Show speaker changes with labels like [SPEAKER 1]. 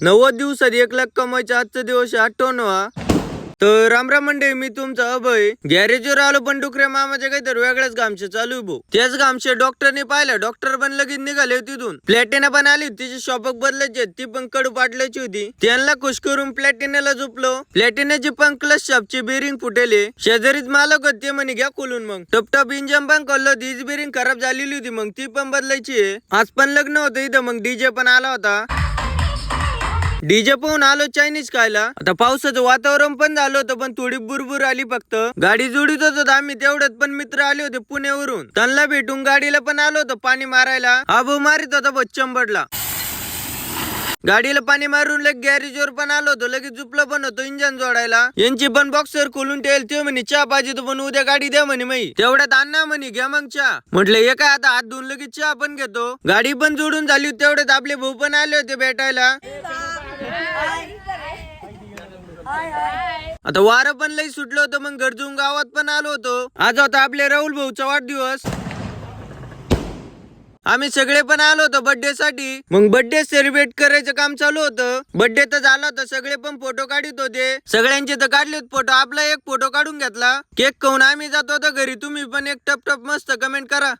[SPEAKER 1] 90 दिवसात 1 लाख कमवायचा आजचा दिवस 58वा. तर रामराम मंडळी, मी तुमचा अभय. गॅरेजवर आलो पण डुकऱ्या मामाच्या काहीतरी वेगळ्याच गामशे चालू आहे भाऊ. त्याच गामशे डॉक्टरने पाहिलं, डॉक्टर पण लगेच निघाले तिथून. प्लॅटिना पण आली, तिची शॉपक बदलायची, ती पण कडू पाडल्याची होती. त्यांना खुश करून प्लॅटिनाला झोपलो. प्लॅटिनाची पण क्लच शॉपची बेरिंग फुटेले. शेजारीच मालक होते, म्हणे घ्या खोलून. मग टपटप इंजन पण खोललं, तीच बेरिंग खराब झालेली होती, मग ती पण बदलायची आहे. आज पण लग्न होतं इथं, मग डीजे पण आला होता. डीजे पाहून आलो चायनीज खायला. आता पावसाचं वातावरण पण झालं होतं, पण थोडी बुरबुर आली फक्त. गाडी जोडीत होतो आम्ही, तेवढ्यात पण मित्र आले होते पुण्यावरून. त्यांना भेटून गाडीला पण आलो होतो पाणी मारायला. हा भाऊ मारित होता बच्चंबडला. गाडीला पाणी मारून लगे गॅरेजवर पण आलो होतो, लगेच झुपलं पण होतो इंजन जोडायला. यांची पण बॉक्सर खोलून ठेवल. ते म्हणे चहा पाहिजे तो, पण उद्या गाडी द्या म्हणे. मी तेवढ्यात अण्णा म्हणे घ्या मग चहा. म्हटलं हे काय, आता हात धुवून लगेच चहा पण घेतो. गाडी पण जोडून झाली, तेवढ्यात आपले भाऊ पण आले होते भेटायला. आता वारं पण लई सुटलं होतं, मग गरजून गावात पण आलो होतो. आज होता आपले राहुल भाऊचा वाढदिवस. आम्ही सगळे पण आलो होतो बर्थडे साठी. मग बर्थडे सेलिब्रेट करायचं काम चालू होतं. बर्थडे तर झाला होता, सगळे पण फोटो काढत होते. सगळ्यांचे तर काढले होते फोटो. आपला एक फोटो काढून घेतला. केक खाऊन आम्ही जात होतो घरी. तुम्ही पण एक टप टप मस्त कमेंट करा.